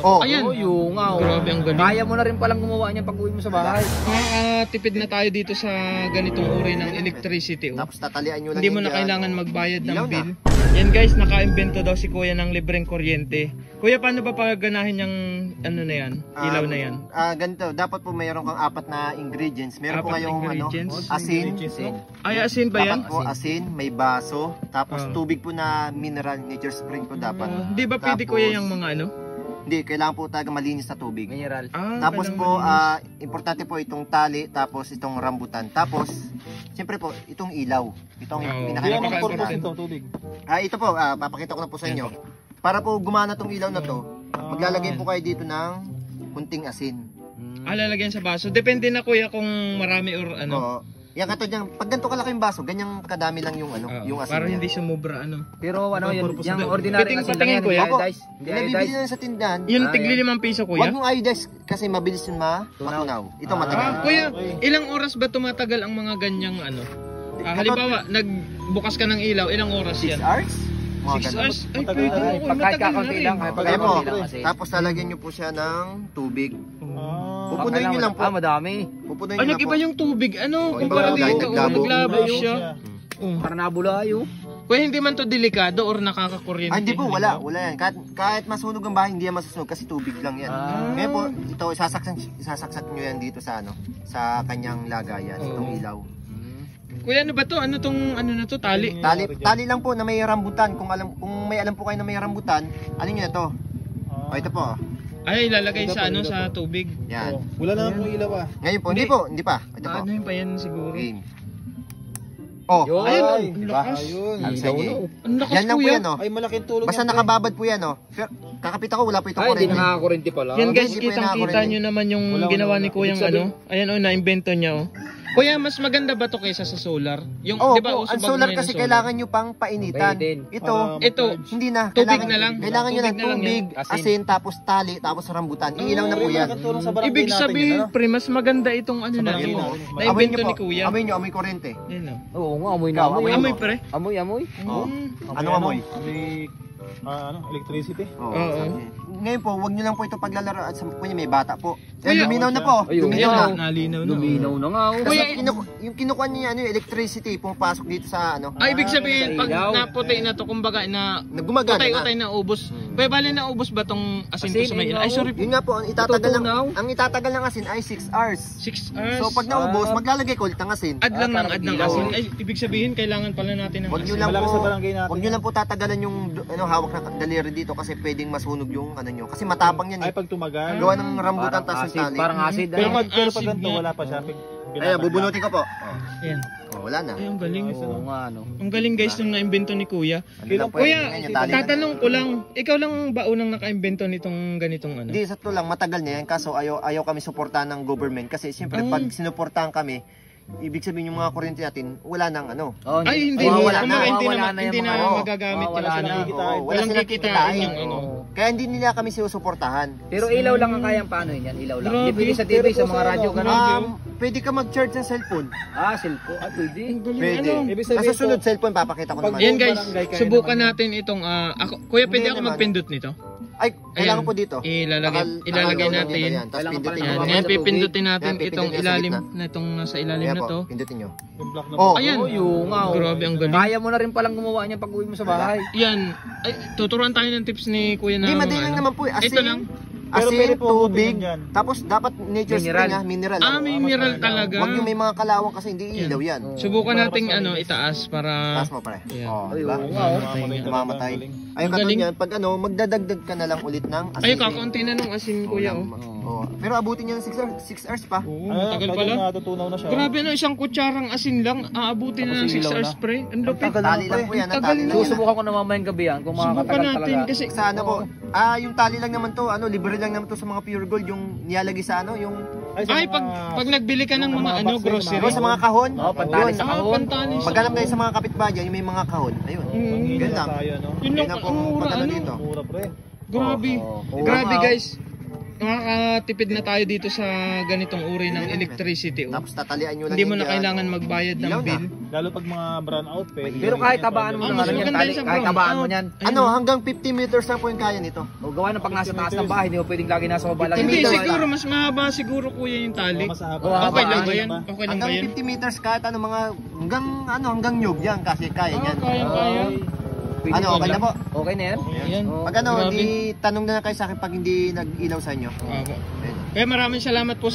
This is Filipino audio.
Oh, Ayan. Yung nga. Grabe ang galing. Kaya mo na rin palang gumawa niyan pag uwi mo sa bahay. Tipid na tayo dito sa ganitong uri ng electricity. tapos tatalian nyo lang Hindi mo yan na dyan. kailangan magbayad ng Ilaw na. bill. Yan guys, naka-invento daw si Kuya ng libreng kuryente. Kuya, paano ba paganahin yung ano na yan? Ilaw na yan? Ganito, dapat po mayroon kang 4 na ingredients. Meron po 4 kayong ingredients? asin. Ay, asin ba yan? Dapat po asin, may baso, tapos tubig po na mineral, nature spring po dapat. Hindi ba pwede Tapos, Kuya yung mga ano? Hindi, kailangan po talaga malinis na tubig. Mineral. Tapos kailangan po, malinis. importante po itong tali, tapos itong rambutan. Tapos, siyempre po, itong ilaw. Itong Napaka-importante. tubig. Ito po, papakita ko na po sa inyo. Para po gumana tong ilaw na to, maglalagay po kayo dito ng kunting asin. Lalagyan sa baso. Depende na Kuya kung marami or ano. Oo. Yan katulad yan, pag ganito kalaki yung baso, ganyang kadami lang yung yung asin para niya. hindi sumubra ano. Pero ano yun, yung ordinary asin lang yan, Kuya. hindi iodized. Hindi Nabibili iodized. na sa tindahan. Yung tigli 5 piso Kuya? Huwag mong iodized kasi mabilis yun matunaw. Ito matagal. Kuya, ilang oras ba tumatagal ang mga ganyang ano? Halimbawa, nagbukas ka ng ilaw, ilang oras 6 yan? hours? 6 hours? Ay, pwede na Kuya. Pag kahit Matagal na kakaunti rin. lang, kahit pag Ayan po. kakaunti lang kasi. Tapos lalagyan nyo po siya ng tubig. Pupunuin nyo lang po. Madami. Pupunuin Ay, nyo lang po. nag-iba yung tubig. Ano? Oh, Kumpara iba, dito, naglabo. naglabo siya. Para nabulayo. Kuya, hindi man to delikado or nakakakuryente? Hindi po, wala yan. Kahit masunog ang bahay, hindi yan masusunog kasi tubig lang yan. Ngayon po, ito, isasaksak nyo yan dito sa sa kanyang lagayan, itong ilaw. Kuya, ano ba to? Ano tong ano na to? Tali? Tali lang po na may rambutan. Kung may alam po kayo na may rambutan, alin nyo na to? O, ito po. Ay, ilalagay sa ano sa tubig. Yan. Wala na pong ilaw ah. Ngayon po, hindi pa. Ito po. Ano yun pa yan siguro? Game. Oh, Yun. ayun, Ay, diba? ayun. Ang sige. Ang lakas Yan lang po Kuya. yan, oh. Ay, malaking tulong Basta yan, pre. nakababad po yan, oh. Pero, kakapit ako, wala po itong Ay, hindi kurente. nakakakurente pala. Yan guys, Hindi po yan kitang-kita nakakurinig. nyo naman yung Wala, ginawa wala. ni Kuyang Ibig sabihin- ano. Ayan na-invento niya oh. Kuya, mas maganda ba to kaysa sa solar? Yung, Oh, di ba, po, uso ang ba solar ngayon kasi ang solar? kailangan nyo pang painitan. Painitin. Ito, Ito, hindi na. Tubig na lang. Kailangan nyo Tubig ng na lang tubig, yan. asin, tapos tali, tapos rambutan. Iilaw na po yan. Malaking tulong sa barangay ibig natin sabihin, yan, ano? pre, mas maganda itong ano na barangay yun. natin. Amoy Na-invento nyo ni po. Kuya. Amoy nyo, amoy kurente. Yan oh. Oo nga, amoy na. Ikaw, Amoy, Amoy pre. amoy, amoy. Oh. Mm. Anong amoy? Electricity. Oo. Oo. Ngayon po, wag nyo lang po ito paglalaro at sa kunya may bata po. Kuya, Luminaw na po. Ayun, Luminaw na. Nalinaw na. Luminaw na nga. oh. Kasi yung kinukuha niya yung electricity pumapasok dito sa ano. Ay, ibig sabihin, sa pag ilaw. naputi na to, kumbaga na Nagumagana na. utay-utay na ubos. Kuya, bali na ubos ba tong asin to sa may Asin, Ay, sorry. Yun nga po, Natutunaw. ang itatagal ng asin ay 6 hours. 6 hours. So pag naubos, maglalagay ko ulit ng asin. Add lang ng para add ng ilaw. asin. Ay, ibig sabihin, kailangan pala natin ng Wag nyo asin. lang Malaki po, sa barangay natin wag nyo lang po tatagalan yung hawak na daliri dito kasi pwedeng masunog yung ano nyo. Kasi matapang yan Ay, eh. pag tumagal. Gawa ng rambutan Parang tas yung acid, tali. parang acid. Pero ano? pag acid ganito, nga. wala pa siya. Ayan, bubunutin ko po. Ayan. Wala na. Ay, ang galing. Oo nga, no. Ang galing guys nung na-invento ni Kuya. Ano lang po Kuya, yan, yung tali lang. tatanong ko lang, ikaw lang ba unang naka-invento nitong ganitong ano? Hindi, sa to lang, matagal na yan. Kaso ayaw kami suportahan ng government. Kasi siyempre pag sinuportahan kami, ibig sabihin yung mga kuryente natin, wala nang ano. Oh, Ay, hindi. Mawawala Kumbaga, na. hindi Mawawala na, na yung hindi na mga- magagamit mawawala yun. na. Oo, wala Walang silang kikitain kikitain. yung ano. Kaya hindi nila kami sinusuportahan. Pero ilaw lang ang kayang paano yun yan, ilaw lang. Grabe. Hindi pwede sa TV, sa mga radyo, gano'n. Pwede ka mag-charge ng cellphone. Cellphone. Pwede. Ang galing, Pwede. ano? Ibig Sa sabihin susunod po, cellphone, papakita ko Pag- naman. Ayan guys, barangay, kaya subukan naman natin itong, ako, Kuya, pwede Hindi ako naman. magpindot nito? Ay, kailangan Ayan. po dito. Ilalagay natin. Yan, tapos Kailangan pindutin pala nyo. yung Ayan, sa pipindutin Yan, natin pipindutin itong nyo sa ilalim, gitna. na itong nasa ilalim Ayan na po, to. pindutin nyo. yung block na Oh, Ayan. yung nga. oh. Grabe, ang galing. Kaya mo na rin palang gumawa niyan pag uwi mo sa bahay. Yan. Ay, tuturuan tayo ng tips ni Kuya na Hindi, madali lang naman po eh. Ito lang. Pero pwede Asin, po tubig, hugutin yan. tapos dapat nature Mineral. spring ha, mineral. Mineral talaga. Huwag yung may mga kalawang kasi hindi ilaw yan. Subukan nating ano, itaas para... Taas mo pare. Ayan. Oh, Ay, diba? oo nga. Mamatay. Ayun Ang katulad galing. yan, pag ano, magdadagdag ka na lang ulit ng asin. Ay, kakaunti na nung asin, Kuya. Oh. Oh. Pero abutin niya ng 6 hours pa. Oo, Ano, tagal pag pala. natutunaw na siya. Grabe na, isang kutsarang asin lang, aabutin na ng 6 ilaw hours na. pre. Ang lupit. Tali lang po yan, Ang ang tagal tali na. lang yan. Susubukan ko na mamayang gabi yan kung Subukan makakatagal natin talaga. kasi... Sa ano po, yung tali lang naman to, ano, libre lang naman to sa mga pure gold, yung nilalagay sa ano, yung sa Ay, mga- pag nagbili ka ng yung mga mga ano, box, grocery. diba, sa mga kahon. Oo, pantali Yun. sa Ah, kahon. pantali sa Maghanap kayo sa mga kapitbahay, yung may mga kahon. Ayun. Manghina Yun lang. tayo, no? Yun lang, Yun lang po ang mura, pag ano ano? dito. Mura pre. Grabe. Oo. Grabe Oo. guys. makakatipid na tayo dito sa ganitong uri ng electricity. Oh. Tapos tatalian nyo lang Hindi mo na yan. kailangan magbayad ng Ilaw na. bill. Lalo pag mga brown out, pwede. Pero kahit tabaan mo Ah, ng mas ano yan, maganda tali, yun sa kahit brown tabaan mo out. yan. Ano, hanggang 50 meters lang po yung kaya nito. O gawa ng pag nasa taas ng bahay, hindi mo pwedeng lagi nasa baba lang. Hindi, Meters siguro mas mahaba siguro kuya yung tali. Mas haba. Oh, Okay lang haba. ba yan? Okay lang ba Hanggang yan? 50 meters kahit ano mga hanggang nyug yan kasi kaya yan. Kaya. Pwede Ano, mo okay na lang. po. Okay na yan? Yan. Oh, Pag ano, Grabe. di tanong na kayo sa akin pag hindi nag-ilaw sa inyo. Opo. Pwede. Kaya maraming salamat po sa